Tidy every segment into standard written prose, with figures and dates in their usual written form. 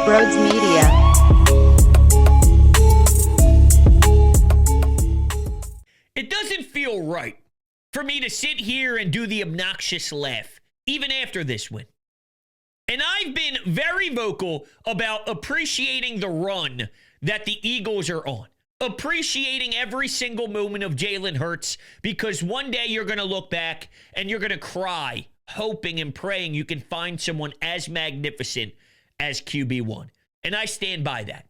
Brodes Media. It doesn't feel right for me to sit here and do the obnoxious laugh, even after this win. And I've been very vocal about appreciating the run that the Eagles are on. Appreciating every single moment of Jalen Hurts, because one day you're going to look back and you're going to cry, hoping and praying you can find someone as magnificent as QB1. And I stand by that.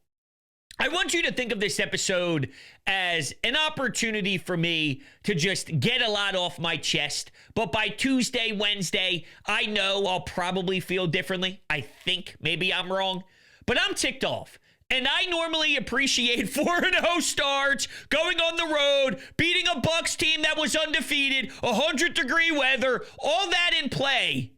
I want you to think of this episode as an opportunity for me to just get a lot off my chest. But by Tuesday, Wednesday, I know I'll probably feel differently. I think maybe I'm wrong, but I'm ticked off. And I normally appreciate 4-0 starts, going on the road, beating a Bucs team that was undefeated, 100-degree weather, all that in play.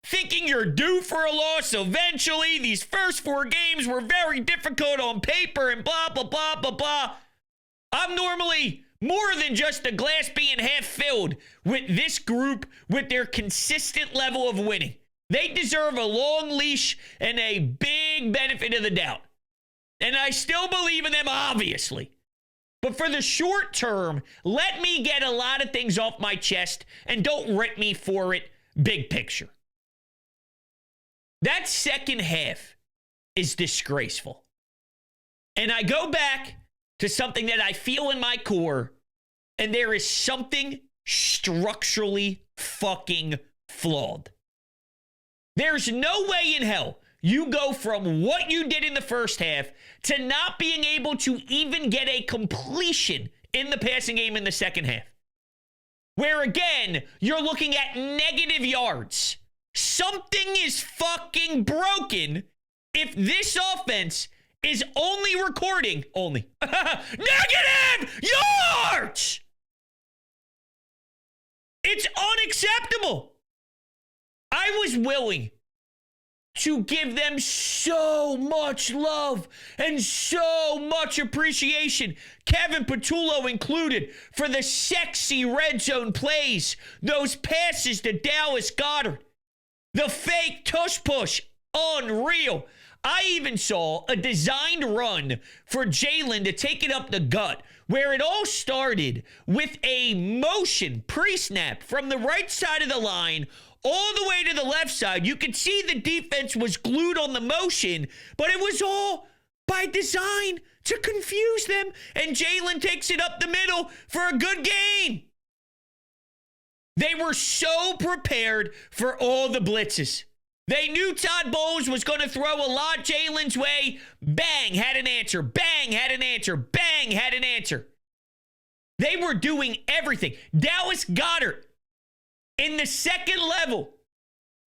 Thinking you're due for a loss eventually. These first 4 games were very difficult on paper and blah, blah, blah, blah, blah. I'm normally more than just a glass being half filled with this group with their consistent level of winning. They deserve a long leash and a big benefit of the doubt. And I still believe in them, obviously. But for the short term, let me get a lot of things off my chest and don't rip me for it, big picture. That second half is disgraceful. And I go back to something that I feel in my core, and there is something structurally fucking flawed. There's no way in hell you go from what you did in the first half to not being able to even get a completion in the passing game in the second half. Where again, you're looking at negative yards. Something is fucking broken if this offense is only recording negative yards. It's unacceptable. I was willing to give them so much love and so much appreciation, Kevin Patullo included, for the sexy red zone plays, those passes to Dallas Goedert. The fake tush push, unreal. I even saw a designed run for Jalen to take it up the gut, where it all started with a motion pre-snap from the right side of the line all the way to the left side. You could see the defense was glued on the motion, but it was all by design to confuse them, and Jalen takes it up the middle for a good gain. They were so prepared for all the blitzes. They knew Todd Bowles was going to throw a lot Jalen's way. Bang, had an answer. Bang, had an answer. Bang, had an answer. They were doing everything. Dallas Goedert in the second level,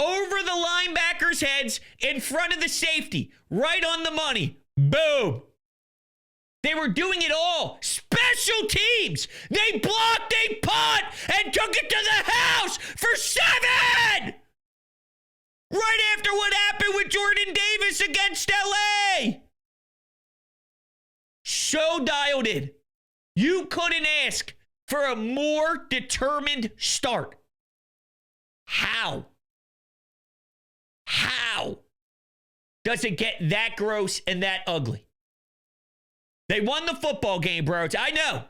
over the linebackers' heads, in front of the safety, right on the money. Boom. They were doing it all. Special teams. They blocked a punt and took it to the house for 7. Right after what happened with Jordan Davis against LA. So dialed in. You couldn't ask for a more determined start. How does it get that gross and that ugly? They won the football game, Brodes. I know.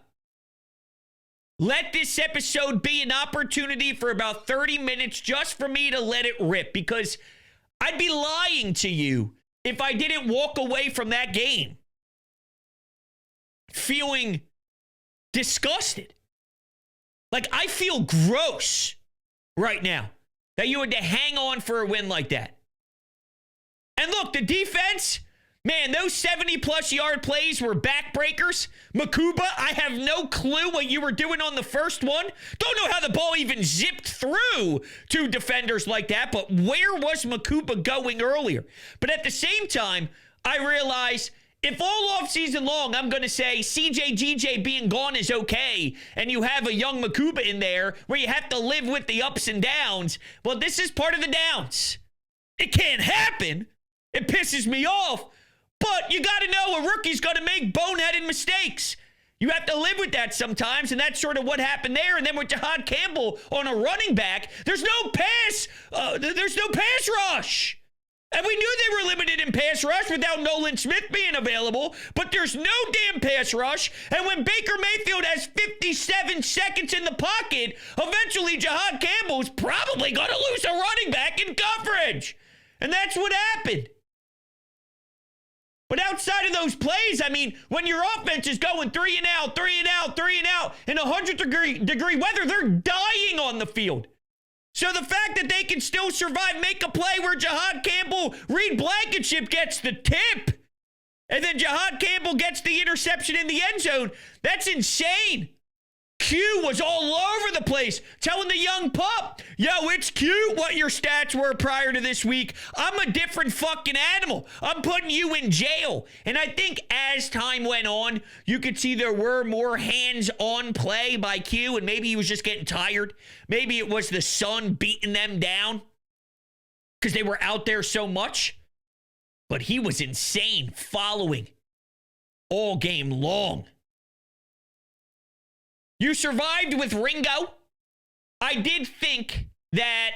Let this episode be an opportunity for about 30 minutes just for me to let it rip, because I'd be lying to you if I didn't walk away from that game feeling disgusted. Like, I feel gross right now that you had to hang on for a win like that. And look, the defense, man, those 70-plus yard plays were backbreakers. Makuba, I have no clue what you were doing on the first one. Don't know how the ball even zipped through 2 defenders like that, but where was Makuba going earlier? But at the same time, I realize if all offseason long I'm going to say CJ GJ being gone is okay, and you have a young Makuba in there where you have to live with the ups and downs, well, this is part of the downs. It can't happen. It pisses me off. But you got to know a rookie's going to make boneheaded mistakes. You have to live with that sometimes, and that's sort of what happened there. And then with Jahad Campbell on a running back, there's no pass rush. And we knew they were were limited in pass rush without Nolan Smith being available, but there's no damn pass rush. And when Baker Mayfield has 57 seconds in the pocket, eventually Jahad Campbell's probably going to lose a running back in coverage. And that's what happened. But outside of those plays, I mean, when your offense is going 3 and out, 3 and out, 3 and out in 100-degree weather, they're dying on the field. So the fact that they can still survive, make a play where Jahad Campbell, Reed Blankenship gets the tip, and then Jahad Campbell gets the interception in the end zone, that's insane. Q was all over the place, telling the young pup, yo, it's cute what your stats were prior to this week. I'm a different fucking animal. I'm putting you in jail. And I think as time went on, you could see there were more hands-on play by Q, and maybe he was just getting tired. Maybe it was the sun beating them down because they were out there so much. But he was insane following all game long. You survived with Ringo. I did think that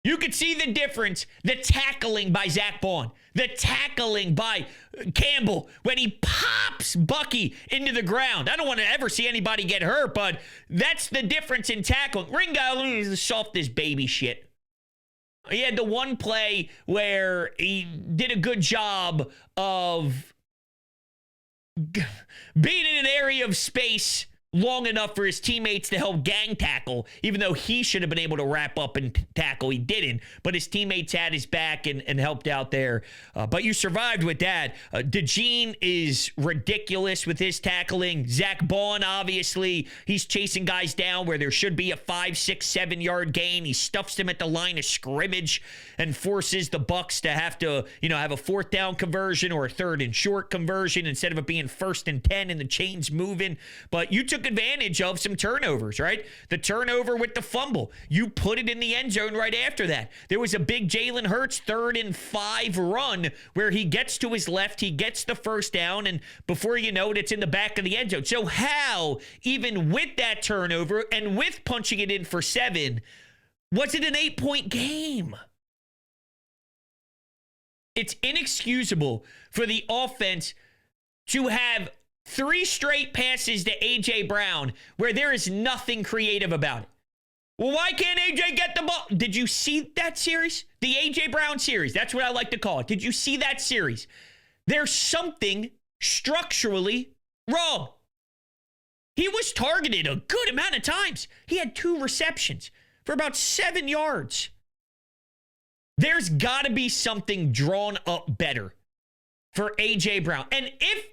you could see the difference, the tackling by Zach Bond, the tackling by Campbell when he pops Bucky into the ground. I don't want to ever see anybody get hurt, but that's the difference in tackling. Ringo is the softest baby shit. He had the one play where he did a good job of being in an area of space long enough for his teammates to help gang tackle, even though he should have been able to wrap up and tackle. He didn't, but his teammates had his back and helped out there. But you survived with that. DeJean is ridiculous with his tackling. Zach Bond, obviously, he's chasing guys down where there should be a 5, 6, 7-yard gain. He stuffs them at the line of scrimmage and forces the Bucs to have to, have a 4th down conversion or a 3rd and short conversion instead of it being 1st and 10 and the chains moving. But you took advantage of some turnovers, right? The turnover with the fumble. You put it in the end zone right after that. There was a big Jalen Hurts 3rd and 5 run where he gets to his left, he gets the 1st down, and before you know it, it's in the back of the end zone. So how, even with that turnover and with punching it in for 7, was it an 8-point game? It's inexcusable for the offense to have 3 straight passes to A.J. Brown where there is nothing creative about it. Well, why can't A.J. get the ball? Did you see that series? The A.J. Brown series. That's what I like to call it. Did you see that series? There's something structurally wrong. He was targeted a good amount of times. He had 2 receptions for about 7 yards. There's got to be something drawn up better for A.J. Brown. And if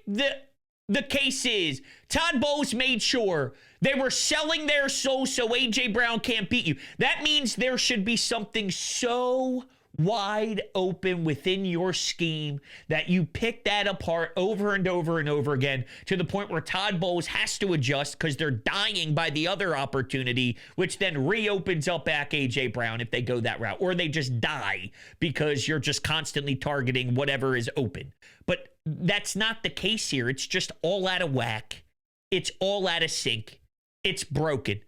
the case is Todd Bowles made sure they were selling their soul so A.J. Brown can't beat you, that means there should be something so wide open within your scheme that you pick that apart over and over and over again to the point where Todd Bowles has to adjust because they're dying by the other opportunity, which then reopens up back A.J. Brown if they go that route, or they just die because you're just constantly targeting whatever is open. But that's not the case here. It's just all out of whack. It's all out of sync. It's broken.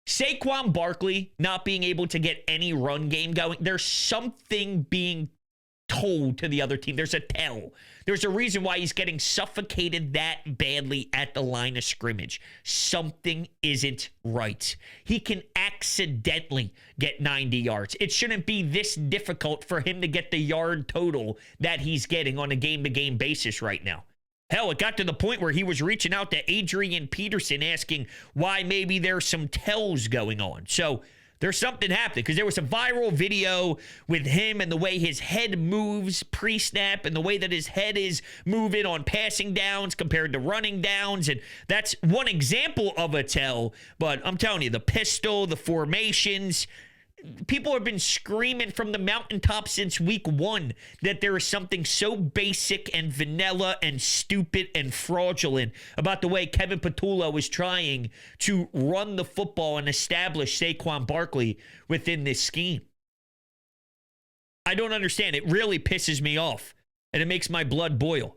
Saquon Barkley not being able to get any run game going, there's something being told to the other team. There's a tell. There's a reason why he's getting suffocated that badly at the line of scrimmage. Something isn't right. He can accidentally get 90 yards. It shouldn't be this difficult for him to get the yard total that he's getting on a game-to-game basis right now. Hell, it got to the point where he was reaching out to Adrian Peterson asking why maybe there's some tells going on. So there's something happening because there was a viral video with him and the way his head moves pre-snap and the way that his head is moving on passing downs compared to running downs. And that's one example of a tell. But I'm telling you, the pistol, the formations, people have been screaming from the mountaintop since week 1 that there is something so basic and vanilla and stupid and fraudulent about the way Kevin Patullo is trying to run the football and establish Saquon Barkley within this scheme. I don't understand. It really pisses me off, and it makes my blood boil.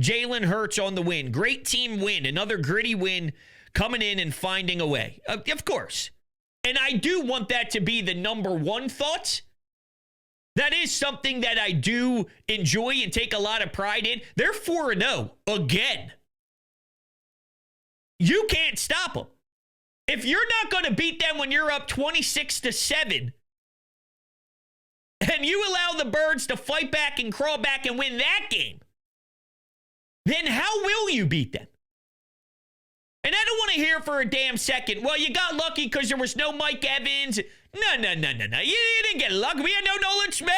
Jalen Hurts on the win. Great team win. Another gritty win coming in and finding a way. Of course. And I do want that to be the number one thought. That is something that I do enjoy and take a lot of pride in. They're 4-0 again. You can't stop them. If you're not going to beat them when you're up 26-7, and you allow the Birds to fight back and crawl back and win that game, then how will you beat them? And I don't want to hear for a damn second, well, you got lucky because there was no Mike Evans. No. You didn't get lucky. We had no Nolan Smith.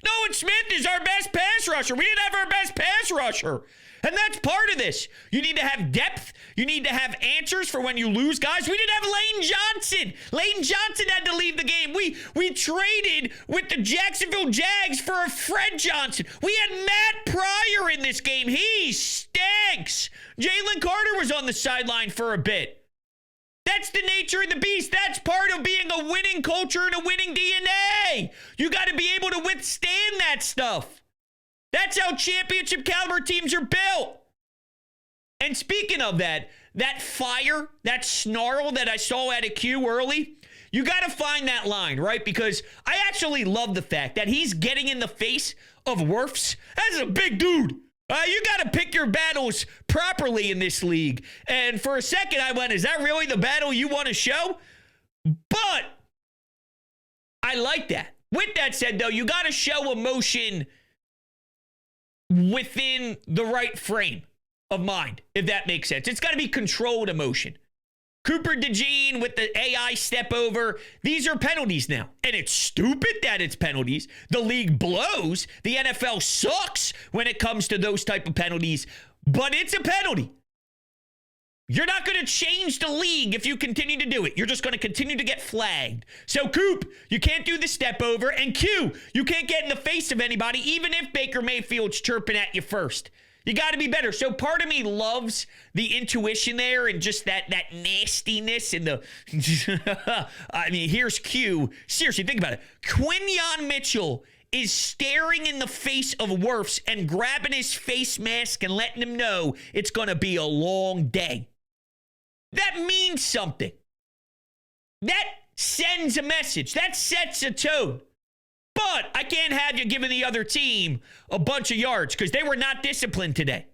Nolan Smith is our best pass rusher. We didn't have our best pass rusher. And that's part of this. You need to have depth. You need to have answers for when you lose guys. We didn't have Lane Johnson. Lane Johnson had to leave the game. We traded with the Jacksonville Jags for a Fred Johnson. We had Matt Pryor in this game. He stinks. Jalen Carter was on the sideline for a bit. That's the nature of the beast. That's part of being a winning culture and a winning DNA. You got to be able to withstand that stuff. That's how championship caliber teams are built. And speaking of that fire, that snarl that I saw at a Q early, you got to find that line, right? Because I actually love the fact that he's getting in the face of Wirfs. That's a big dude. You got to pick your battles properly in this league. And for a second, I went, is that really the battle you want to show? But I like that. With that said, though, you got to show emotion within the right frame of mind, if that makes sense. It's got to be controlled emotion. Cooper DeJean with the AI step over. These are penalties now. And it's stupid that it's penalties. The league blows. The NFL sucks when it comes to those type of penalties. But it's a penalty. You're not going to change the league if you continue to do it. You're just going to continue to get flagged. So, Coop, you can't do the step over. And Q, you can't get in the face of anybody, even if Baker Mayfield's chirping at you first. You got to be better. So part of me loves the intuition there and just that nastiness and the... I mean, here's Q. Seriously, think about it. Quinyon Mitchell is staring in the face of Wirfs and grabbing his face mask and letting him know it's going to be a long day. That means something. That sends a message. That sets a tone. But I can't have you giving the other team a bunch of yards because they were not disciplined today.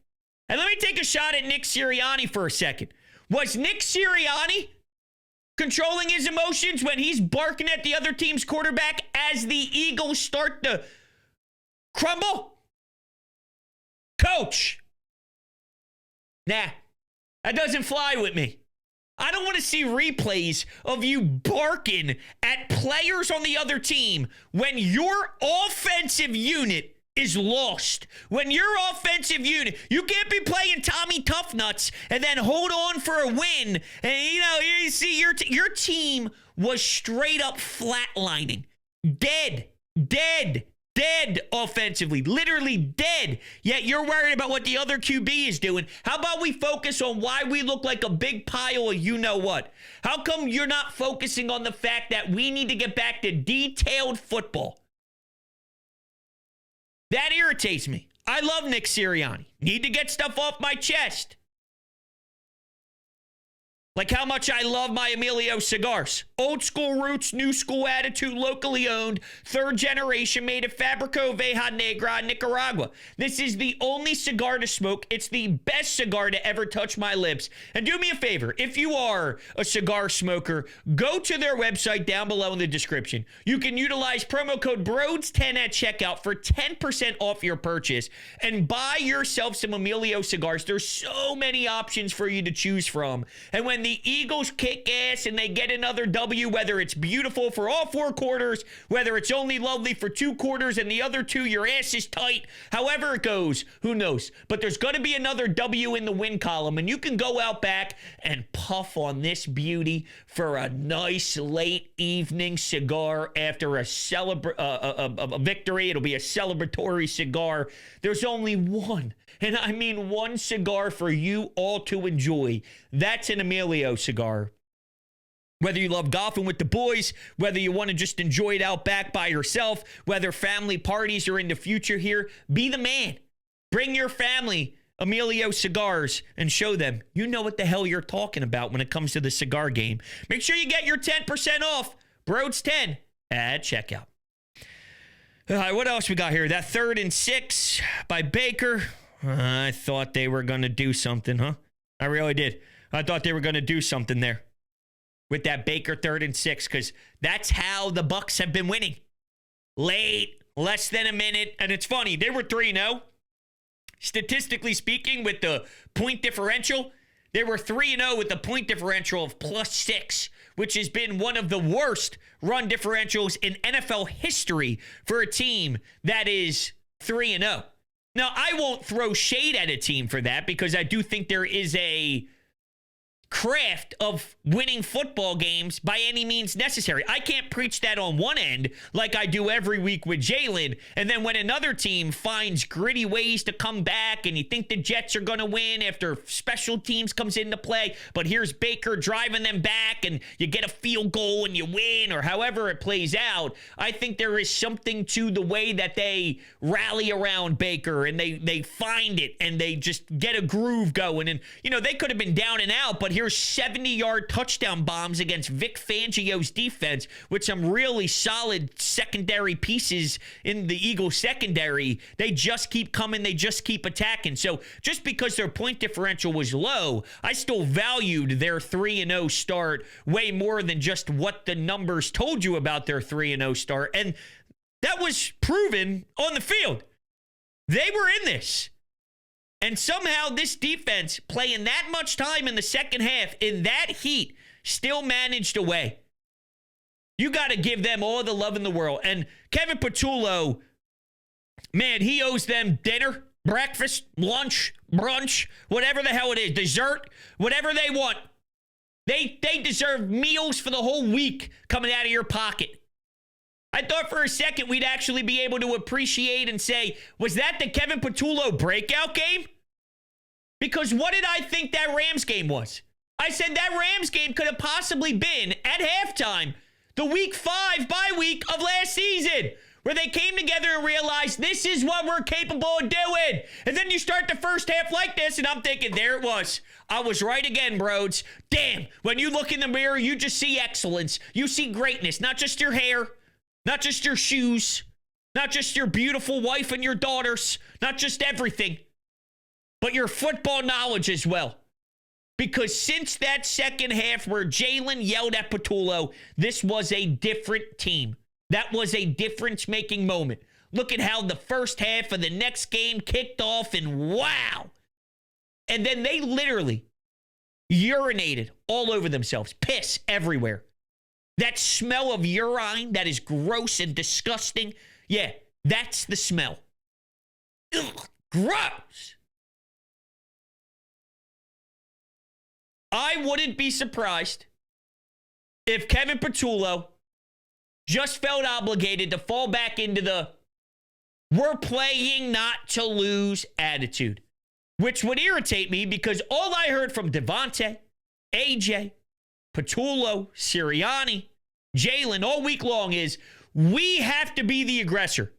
And let me take a shot at Nick Sirianni for a second. Was Nick Sirianni controlling his emotions when he's barking at the other team's quarterback as the Eagles start to crumble? Coach. Nah, that doesn't fly with me. I don't want to see replays of you barking at players on the other team when your offensive unit is lost. When your offensive unit, you can't be playing Tommy Toughnuts and then hold on for a win. And, you see your team was straight up flatlining. Dead offensively, literally dead. Yet you're worried about what the other QB is doing. How about we focus on why we look like a big pile of you-know-what? How come you're not focusing on the fact that we need to get back to detailed football? That irritates me. I love Nick Sirianni. Need to get stuff off my chest. Like how much I love my Emilio cigars. Old school roots, new school attitude, locally owned, third generation, made at Fabrico Veja Negra, Nicaragua. This is the only cigar to smoke. It's the best cigar to ever touch my lips. And do me a favor, if you are a cigar smoker, go to their website down below in the description. You can utilize promo code Brodes10 at checkout for 10% off your purchase and buy yourself some Emilio cigars. There's so many options for you to choose from. And when the Eagles kick ass and they get another W, whether it's beautiful for all 4 quarters, whether it's only lovely for 2 quarters and the other 2, your ass is tight, however it goes, who knows? But there's going to be another W in the win column, and you can go out back and puff on this beauty for a nice late evening cigar after a victory. It'll be a celebratory cigar. There's only one. And I mean one cigar for you all to enjoy. That's an Emilio cigar. Whether you love golfing with the boys, whether you want to just enjoy it out back by yourself, whether family parties are in the future here, be the man. Bring your family Emilio cigars and show them you know what the hell you're talking about when it comes to the cigar game. Make sure you get your 10% off. Brodes10 at checkout. All right, what else we got here? That 3rd and 6 by Baker. I thought they were going to do something, huh? I really did. I thought they were going to do something there with that Baker 3rd and 6, because that's how the Bucs have been winning. Late, less than a minute. And it's funny, they were 3-0. Statistically speaking, with the point differential, they were 3-0 with the point differential of +6, which has been one of the worst run differentials in NFL history for a team that is 3-0. Now, I won't throw shade at a team for that, because I do think there is a craft of winning football games by any means necessary. I can't preach that on one end like I do every week with Jalen, and then when another team finds gritty ways to come back and you think the Jets are going to win after special teams comes into play, but here's Baker driving them back and you get a field goal and you win, or however it plays out, I think there is something to the way that they rally around Baker and they find it and they just get a groove going. And, you know, they could have been down and out, but here's 70-yard touchdown bombs against Vic Fangio's defense with some really solid secondary pieces in the Eagles secondary. They just keep coming. They just keep attacking. So just because their point differential was low, I still valued their 3-0 start way more than just what the numbers told you about their 3-0 start. And that was proven on the field. They were in this. And somehow this defense, playing that much time in the second half, in that heat, still managed away. You got to give them all the love in the world. And Kevin Patullo, man, he owes them dinner, breakfast, lunch, brunch, whatever the hell it is, dessert, whatever they want. They deserve meals for the whole week coming out of your pocket. I thought for a second we'd actually be able to appreciate and say, was that the Kevin Patullo breakout game? Because what did I think that Rams game was? I said that Rams game could have possibly been, at halftime, the week 5 bye week of last season, where they came together and realized this is what we're capable of doing. And then you start the first half like this, and I'm thinking, there it was. I was right again, Brodes. Damn, when you look in the mirror, you just see excellence. You see greatness, not just your hair, not just your shoes, not just your beautiful wife and your daughters, not just everything, but your football knowledge as well. Because since that second half where Jalen yelled at Patullo, this was a different team. That was a difference-making moment. Look at how the first half of the next game kicked off, and wow. And then they literally urinated all over themselves. Piss everywhere. That smell of urine that is gross and disgusting. Yeah, that's the smell. Ugh, gross. I wouldn't be surprised if Kevin Patullo just felt obligated to fall back into the we're playing not to lose attitude, which would irritate me because all I heard from Devontae, AJ, Patullo, Sirianni, Jalen all week long is we have to be the aggressor.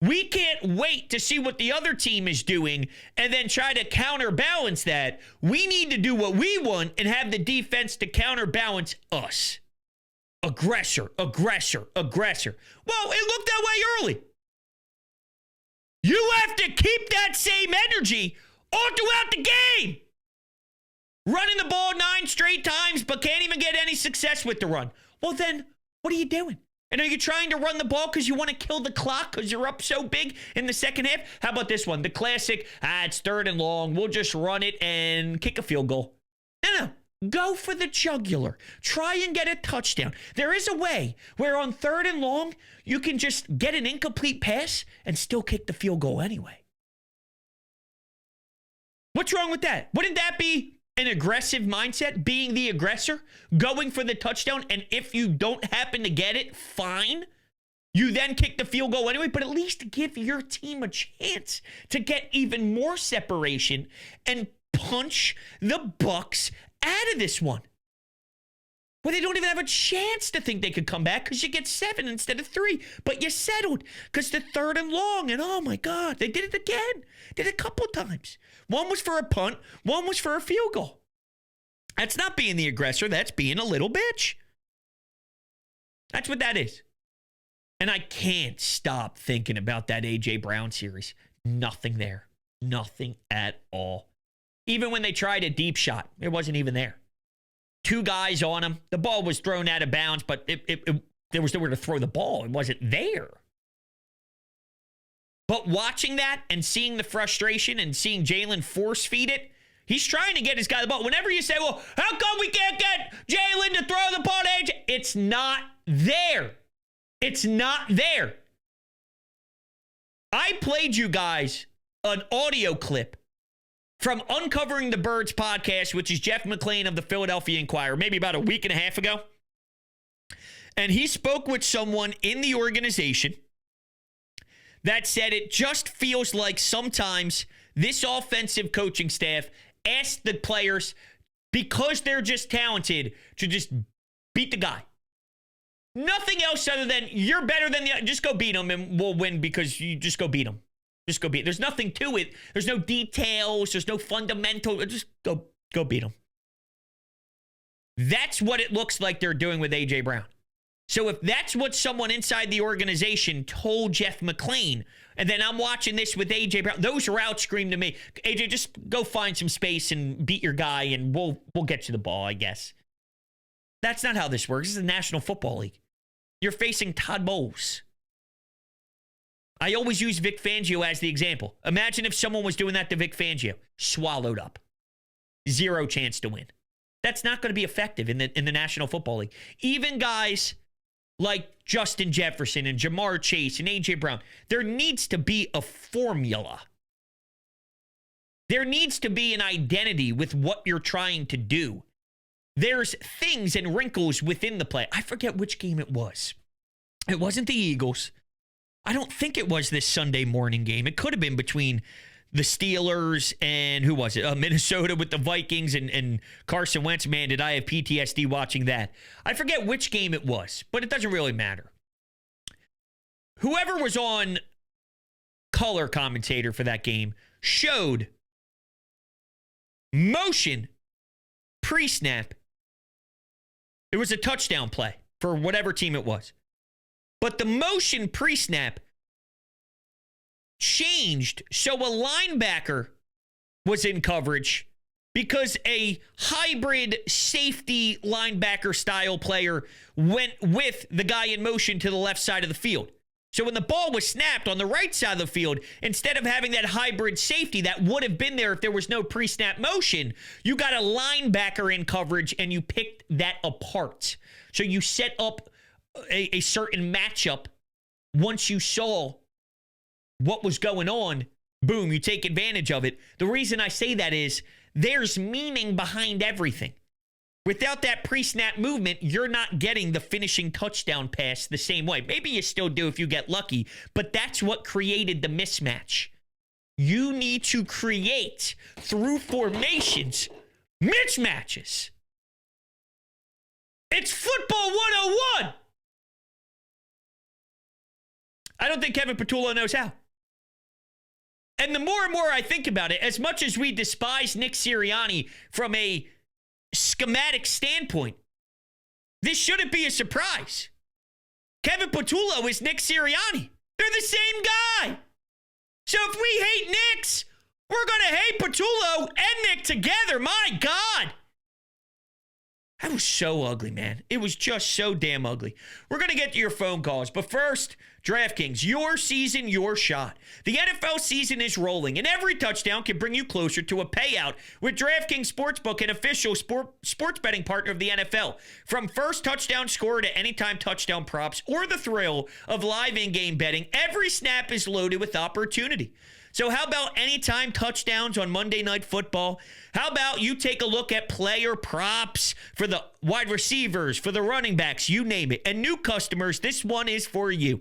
We can't wait to see what the other team is doing and then try to counterbalance that. We need to do what we want and have the defense to counterbalance us. Aggressor, aggressor, aggressor. Well, it looked that way early. You have to keep that same energy all throughout the game. Running the ball 9 straight times, but can't even get any success with the run. Well, then, what are you doing? And are you trying to run the ball because you want to kill the clock because you're up so big in the second half? How about this one? The classic, it's 3rd and long. We'll just run it and kick a field goal. No. Go for the jugular. Try and get a touchdown. There is a way where on 3rd and long, you can just get an incomplete pass and still kick the field goal anyway. What's wrong with that? Wouldn't that be an aggressive mindset, being the aggressor, going for the touchdown, and if you don't happen to get it, fine. You then kick the field goal anyway, but at least give your team a chance to get even more separation and punch the Bucs out of this one. Well, they don't even have a chance to think they could come back because you get 7 instead of 3. But you settled because the 3rd and long, and oh my God, they did it again. Did it a couple times. One was for a punt, one was for a field goal. That's not being the aggressor. That's being a little bitch. That's what that is. And I can't stop thinking about that A.J. Brown series. Nothing there. Nothing at all. Even when they tried a deep shot, it wasn't even there. 2 guys on him. The ball was thrown out of bounds, but there was nowhere to throw the ball. It wasn't there. But watching that and seeing the frustration and seeing Jalen force feed it, he's trying to get his guy the ball. Whenever you say, well, how come we can't get Jalen to throw the ball to AJ? It's not there. It's not there. I played you guys an audio clip from Uncovering the Birds podcast, which is Jeff McClain of the Philadelphia Inquirer, maybe about a week and a half ago. And he spoke with someone in the organization that said it just feels like sometimes this offensive coaching staff asks the players, because they're just talented, to just beat the guy. Nothing else other than, you're better than the, just go beat him and we'll win because you just go beat him. Just go beat. There's nothing to it. There's no details. There's no fundamental. Just go beat him. That's what it looks like they're doing with A.J. Brown. So if that's what someone inside the organization told Jeff McClain, and then I'm watching this with A.J. Brown, those routes scream to me, A.J., just go find some space and beat your guy, and we'll get you the ball, I guess. That's not how this works. This is the National Football League. You're facing Todd Bowles. I always use Vic Fangio as the example. Imagine if someone was doing that to Vic Fangio. Swallowed up. 0 chance to win. That's not going to be effective in the National Football League. Even guys like Justin Jefferson and Jamar Chase and A.J. Brown, there needs to be a formula. There needs to be an identity with what you're trying to do. There's things and wrinkles within the play. I forget which game it was. It wasn't the Eagles. I don't think it was this Sunday morning game. It could have been between the Steelers and, who was it? Minnesota with the Vikings and Carson Wentz. Man, did I have PTSD watching that. I forget which game it was, but it doesn't really matter. Whoever was on color commentator for that game showed motion pre-snap. It was a touchdown play for whatever team it was. But the motion pre-snap changed so a linebacker was in coverage because a hybrid safety linebacker style player went with the guy in motion to the left side of the field. So when the ball was snapped on the right side of the field, instead of having that hybrid safety that would have been there if there was no pre-snap motion, you got a linebacker in coverage and you picked that apart. So you set up a certain matchup. Once you saw what was going on, boom, you take advantage of it. The reason I say that is there's meaning behind everything. Without that pre-snap movement, you're not getting the finishing touchdown pass the same way. Maybe you still do if you get lucky, but that's what created the mismatch. You need to create, through formations, mismatches. It's football 101. I don't think Kevin Petullo knows how. And the more and more I think about it, as much as we despise Nick Sirianni from a schematic standpoint, this shouldn't be a surprise. Kevin Petullo is Nick Sirianni. They're the same guy. So if we hate Knicks, we're going to hate Petullo and Nick together. My God. That was so ugly, man. It was just so damn ugly. We're going to get to your phone calls. But first, DraftKings, your season, your shot. The NFL season is rolling, and every touchdown can bring you closer to a payout with DraftKings Sportsbook, an official sports betting partner of the NFL. From first touchdown score to anytime touchdown props or the thrill of live in-game betting, every snap is loaded with opportunity. So how about anytime touchdowns on Monday Night Football? How about you take a look at player props for the wide receivers, for the running backs, you name it. And new customers, this one is for you.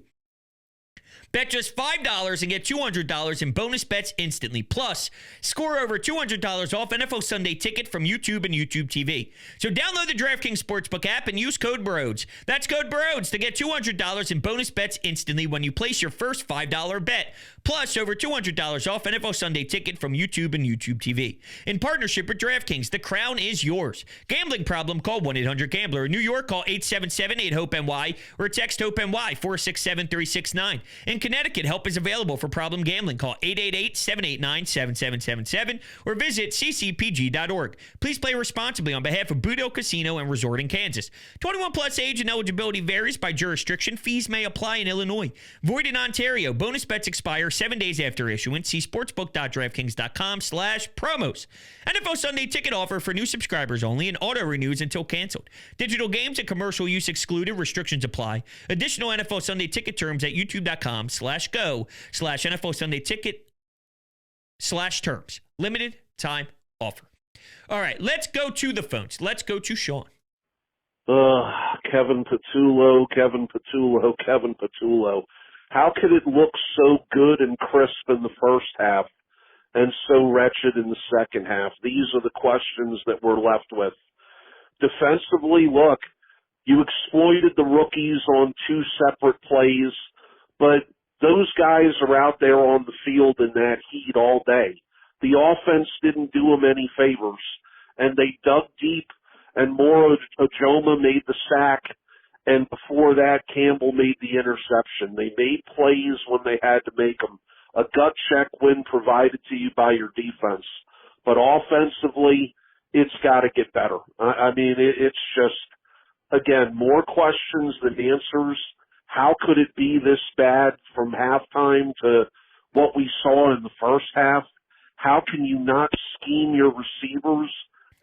Bet just $5 and get $200 in bonus bets instantly. Plus, score over $200 off NFL Sunday Ticket from YouTube and YouTube TV. So download the DraftKings Sportsbook app and use code Brodes. That's code Brodes to get $200 in bonus bets instantly when you place your first $5 bet. Plus, over $200 off NFL Sunday Ticket from YouTube and YouTube TV. In partnership with DraftKings, the crown is yours. Gambling problem? Call 1-800-GAMBLER. In New York, call 877-8-HOPE-NY or text HOPE-NY 467-369. In Connecticut, help is available for problem gambling. Call 888-789-7777 or visit ccpg.org. Please play responsibly on behalf of Budo Casino and Resort in Kansas. 21 plus age and eligibility varies by jurisdiction. Fees may apply in Illinois. Void in Ontario. Bonus bets expire 7 days after issuance. See sportsbook.draftkings.com/promos. NFL Sunday Ticket offer for new subscribers only and auto renews until canceled. Digital games and commercial use excluded. Restrictions apply. Additional NFL Sunday Ticket terms at youtube.com/go/NFL Sunday Ticket/terms. Limited time offer. All right, let's go to the phones. Let's go to Sean. Kevin Patullo. How could it look so good and crisp in the first half and so wretched in the second half? These are the questions that we're left with. Defensively, look, you exploited the rookies on two separate plays, but those guys are out there on the field in that heat all day. The offense didn't do them any favors, and they dug deep, and Moro Ojoma made the sack, and before that, Campbell made the interception. They made plays when they had to make them. A gut check win provided to you by your defense. But offensively, it's got to get better. I mean, it's just, again, more questions than answers. How could it be this bad from halftime to what we saw in the first half? How can you not scheme your receivers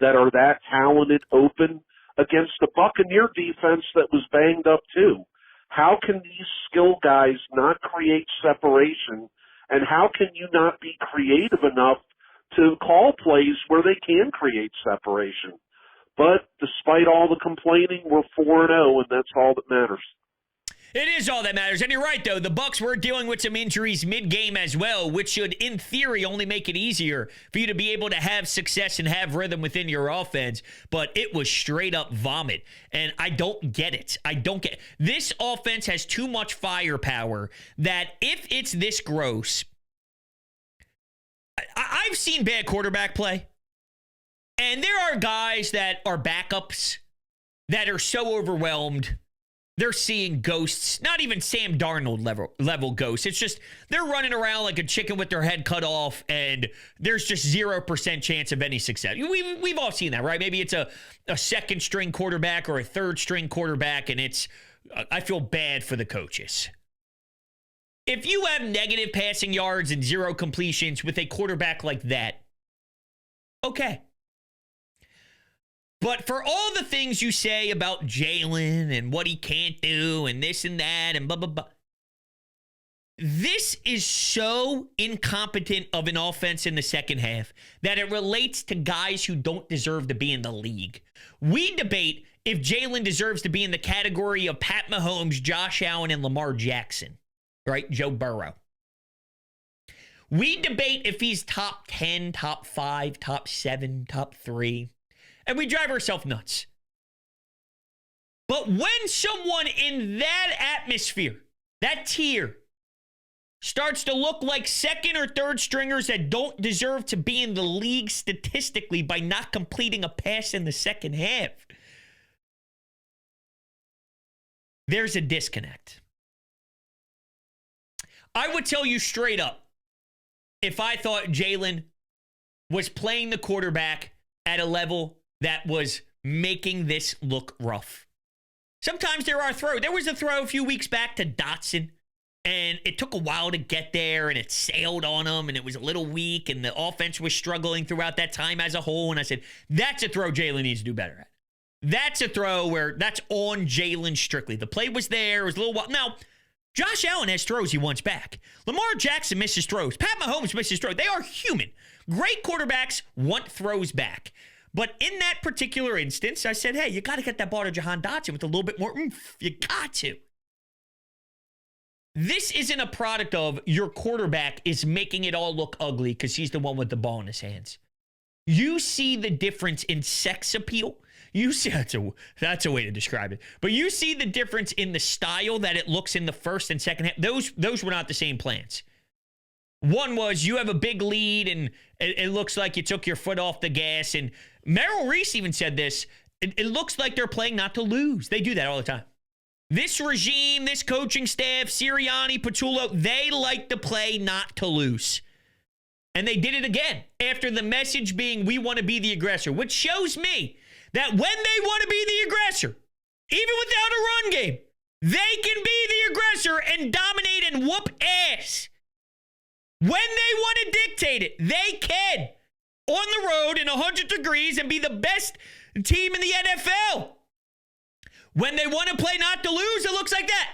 that are that talented open against the Buccaneer defense that was banged up too? How can these skill guys not create separation, and how can you not be creative enough to call plays where they can create separation? But despite all the complaining, we're 4-0, and that's all that matters. It is all that matters. And you're right, though. The Bucs were dealing with some injuries mid-game as well, which should, in theory, only make it easier for you to be able to have success and have rhythm within your offense. But it was straight up vomit. And I don't get it. This offense has too much firepower that if it's this gross, I've seen bad quarterback play. And there are guys that are backups that are so overwhelmed. They're seeing ghosts, not even Sam Darnold level ghosts. It's just they're running around like a chicken with their head cut off, and there's just 0% chance of any success. We've all seen that, right? Maybe it's a second-string quarterback or a third-string quarterback, and I feel bad for the coaches. If you have negative passing yards and 0 completions with a quarterback like that, okay. But for all the things you say about Jalen and what he can't do and this and that and blah, blah, blah, this is so incompetent of an offense in the second half that it relates to guys who don't deserve to be in the league. We debate if Jalen deserves to be in the category of Pat Mahomes, Josh Allen, and Lamar Jackson, right? Joe Burrow. We debate if he's top 10, top 5, top 7, top 3. And we drive ourselves nuts. But when someone in that atmosphere, that tier, starts to look like second or third stringers that don't deserve to be in the league statistically by not completing a pass in the second half, there's a disconnect. I would tell you straight up, if I thought Jalen was playing the quarterback at a level that was making this look rough. Sometimes there are throws. There was a throw a few weeks back to Dotson, and it took a while to get there, and it sailed on him, and it was a little weak, and the offense was struggling throughout that time as a whole, and I said, that's a throw Jalen needs to do better at. That's a throw where that's on Jalen strictly. The play was there. It was a little while. Now, Josh Allen has throws he wants back. Lamar Jackson misses throws. Pat Mahomes misses throws. They are human. Great quarterbacks want throws back. But in that particular instance, I said, hey, you got to get that ball to Jahan Dotson with a little bit more oomph. You got to. this isn't a product of your quarterback is making it all look ugly because he's the one with the ball in his hands. You see the difference in sex appeal. You see, that's a way to describe it. But you see the difference in the style that it looks in the first and second half. Those were not the same plans. One was you have a big lead and it looks like you took your foot off the gas. And Merrill Reese even said this. It looks like they're playing not to lose. They do that all the time. This regime, this coaching staff, Sirianni, Patullo, they like to play not to lose. And they did it again after the message being we want to be the aggressor, which shows me that when they want to be the aggressor, even without a run game, they can be the aggressor and dominate and whoop ass. When they want to dictate it, they can. On the road in 100 degrees and be the best team in the NFL. When they want to play not to lose, it looks like that.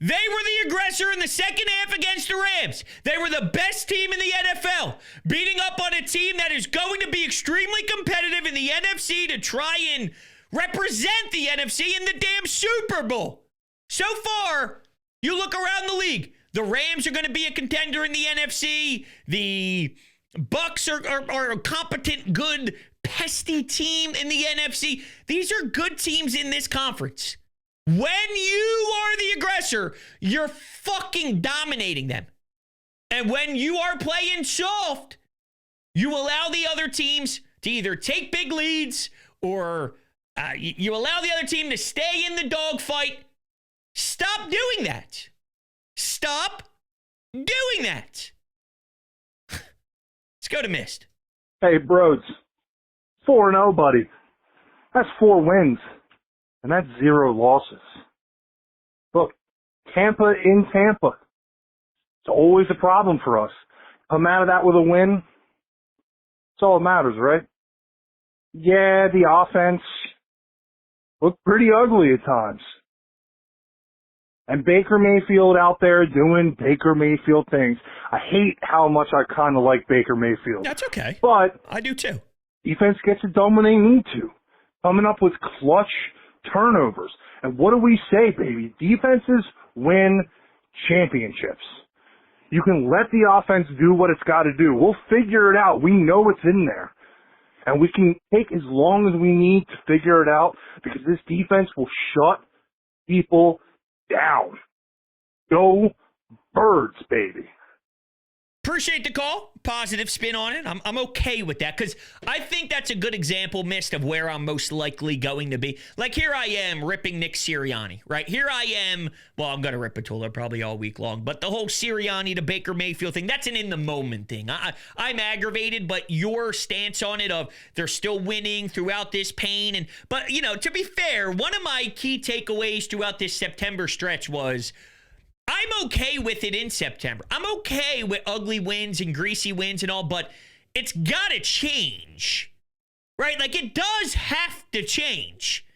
They were the aggressor in the second half against the Rams. They were the best team in the NFL, beating up on a team that is going to be extremely competitive in the NFC to try and represent the NFC in the damn Super Bowl. So far, you look around the league. The Rams are going to be a contender in the NFC. The Bucs are a competent, good, pesty team in the NFC. These are good teams in this conference. When you are the aggressor, you're fucking dominating them. And when you are playing soft, you allow the other teams to either take big leads or you allow the other team to stay in the dogfight. Stop doing that. Stop doing that. Let's go to Mist. Hey, Brodes. 4-0, buddy. That's 4 wins. And that's 0 losses. Look, Tampa in Tampa. It's always a problem for us. Come out of that with a win. That's all that matters, right? Yeah, the offense looked pretty ugly at times. And Baker Mayfield out there doing Baker Mayfield things. I hate how much I kind of like Baker Mayfield. That's okay. But I do too. Defense gets it done when they need to. Coming up with clutch turnovers. And what do we say, baby? Defenses win championships. You can let the offense do what it's got to do. We'll figure it out. We know it's in there. And we can take as long as we need to figure it out because this defense will shut people down. Go Birds, baby. Appreciate the call. Positive spin on it. I'm okay with that because I think that's a good example, Mist, of where I'm most likely going to be. Like, here I am ripping Nick Sirianni, right? Here I am. Well, I'm going to rip Patullo probably all week long, but the whole Sirianni to Baker Mayfield thing, that's an in-the-moment thing. I'm aggravated, but your stance on it of they're still winning throughout this pain. But, you know, to be fair, one of my key takeaways throughout this September stretch was I'm okay with it in September. I'm okay with ugly wins and greasy wins and all, but it's got to change, right? Like, it does have to change.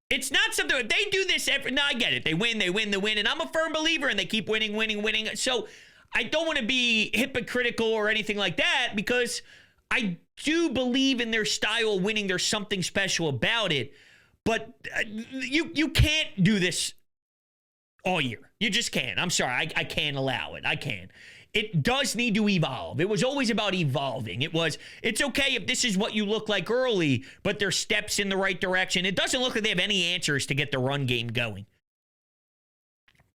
It's not something, they do this every, no, I get it. They win, and I'm a firm believer, and they keep winning. So I don't want to be hypocritical or anything like that because I do believe in their style of winning. There's something special about it, but you can't do this all year. You just can't. I'm sorry. I can't allow it. I can't. It does need to evolve. It was always about evolving. It's okay if this is what you look like early, but there's steps in the right direction. It doesn't look like they have any answers to get the run game going.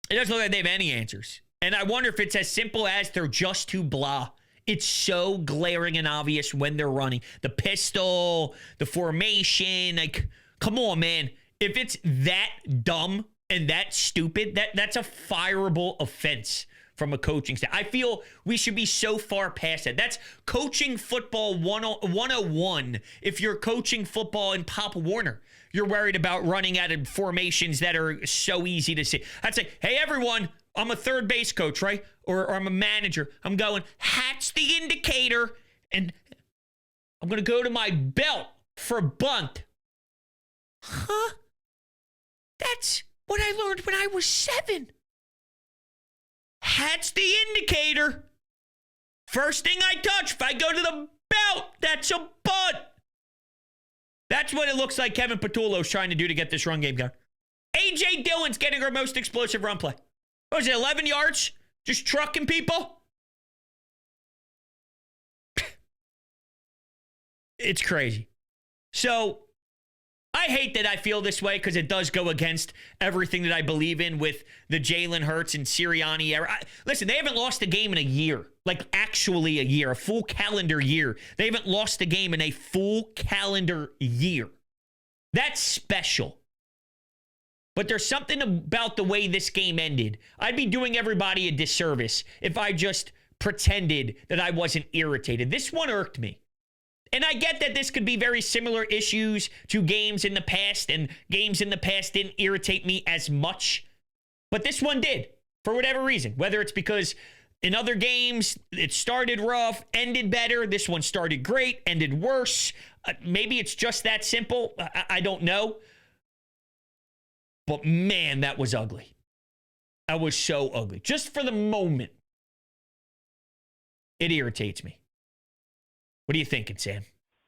It doesn't look like they have any answers. And I wonder if it's as simple as they're just too blah. It's so glaring and obvious when they're running. The pistol, the formation, like, come on, man. If it's that dumb and that stupid, that's a fireable offense from a coaching staff. I feel we should be so far past that. That's coaching football 101 if you're coaching football in Pop Warner. You're worried about running out of formations that are so easy to see. I'd say, hey, everyone, I'm a third base coach, right? Or I'm a manager. I'm going, hatch the indicator, and I'm going to go to my belt for bunt. Huh? That's what I learned when I was 7. Hatch the indicator. First thing I touch, if I go to the belt, that's a bunt. That's what it looks like Kevin Patullo's trying to do to get this run game going. A.J. Dillon's getting her most explosive run play. What was it, 11 yards? Just trucking people? It's crazy. So, I hate that I feel this way because it does go against everything that I believe in with the Jalen Hurts and Sirianni era. Listen, they haven't lost a game in a year. Like, actually a year. A full calendar year. They haven't lost a game in a full calendar year. That's special. But there's something about the way this game ended. I'd be doing everybody a disservice if I just pretended that I wasn't irritated. This one irked me. And I get that this could be very similar issues to games in the past, and games in the past didn't irritate me as much. But this one did, for whatever reason. Whether it's because in other games, it started rough, ended better. This one started great, ended worse. Maybe it's just that simple. I don't know. But man, that was ugly. That was so ugly. Just for the moment, it irritates me. What are you thinking, Sam?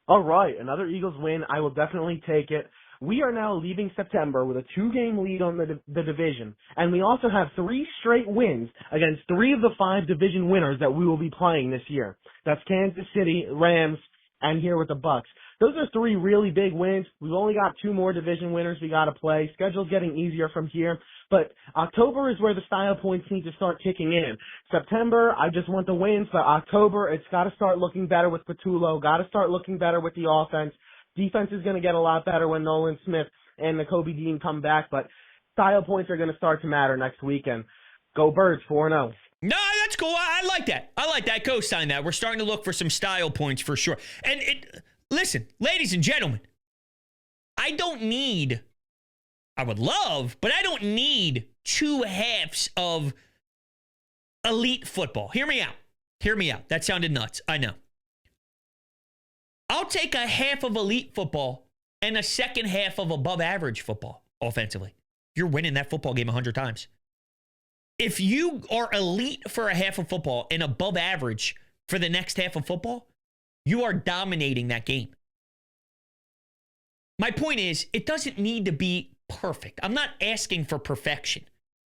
All right, another Eagles win. I will definitely take it. We are now leaving September with a 2-game lead on the division, and we also have 3 straight wins against 3 of the 5 division winners that we will be playing this year. That's Kansas City, Rams, and here with the Bucs. Those are 3 really big wins. We've only got 2 more division winners we got to play. Schedule's getting easier from here. But October is where the style points need to start kicking in. September, I just want the wins. But October, it's got to start looking better with Patullo. Got to start looking better with the offense. Defense is going to get a lot better when Nolan Smith and Nakobe Dean come back. But style points are going to start to matter next weekend. Go Birds, 4-0. No, that's cool. I like that. I like that. Co-sign that. We're starting to look for some style points for sure. And listen, ladies and gentlemen, I would love, but I don't need 2 halves of elite football. Hear me out. Hear me out. That sounded nuts. I know. I'll take a half of elite football and a second half of above average football offensively. You're winning that football game 100 times. If you are elite for a half of football and above average for the next half of football, you are dominating that game. My point is, it doesn't need to be perfect. I'm not asking for perfection.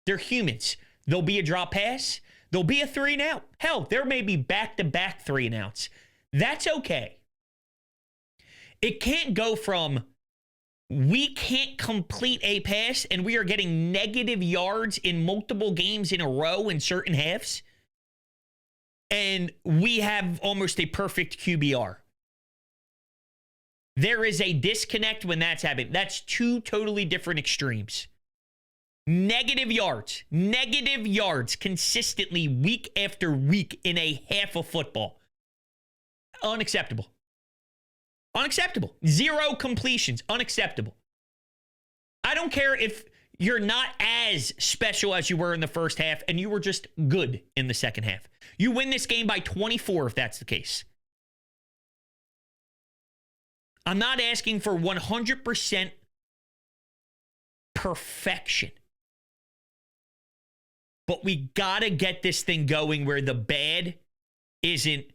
They're humans. There'll be a drop pass. There'll be a 3-and-out. Hell, there may be back-to-back 3-and-outs. That's okay. It can't go from we can't complete a pass and we are getting negative yards in multiple games in a row in certain halves, and we have almost a perfect QBR. There is a disconnect when that's happening. That's 2 totally different extremes. Negative yards consistently week after week in a half of football. Unacceptable. Unacceptable. 0 completions. Unacceptable. I don't care if you're not as special as you were in the first half and you were just good in the second half. You win this game by 24 if that's the case. I'm not asking for 100% perfection. But we got to get this thing going where the bad isn't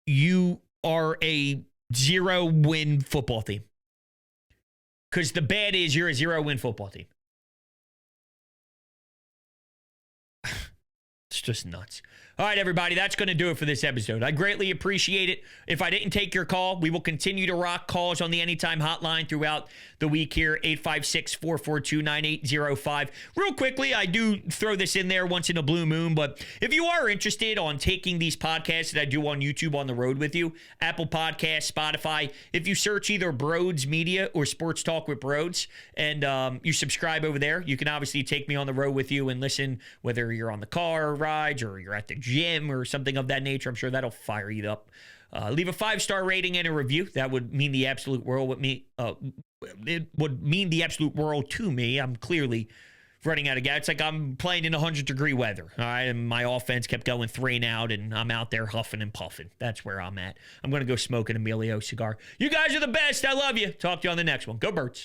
you are a 0-win football team. Because the bad is you're a 0-win football team. It's just nuts. All right, everybody, that's going to do it for this episode. I greatly appreciate it. If I didn't take your call, we will continue to rock calls on the Anytime Hotline throughout the week here, 856-442-9805. Real quickly, I do throw this in there once in a blue moon, but if you are interested on taking these podcasts that I do on YouTube on the road with you, Apple Podcasts, Spotify, if you search either Brodes Media or Sports Talk with Brodes and you subscribe over there, you can obviously take me on the road with you and listen, whether you're on the car rides or you're at the gym or something of that nature. I'm sure that'll fire you up. Leave a 5-star rating and a review. That would mean the absolute world with me. It would mean the absolute world to me. I'm clearly running out of gas. It's like I'm playing in 100-degree weather. All right, and my offense kept going 3-and-out, and I'm out there huffing and puffing. That's where I'm at. I'm going to go smoke an Emilio cigar. You guys are the best. I love you. Talk to you on the next one. Go Birds.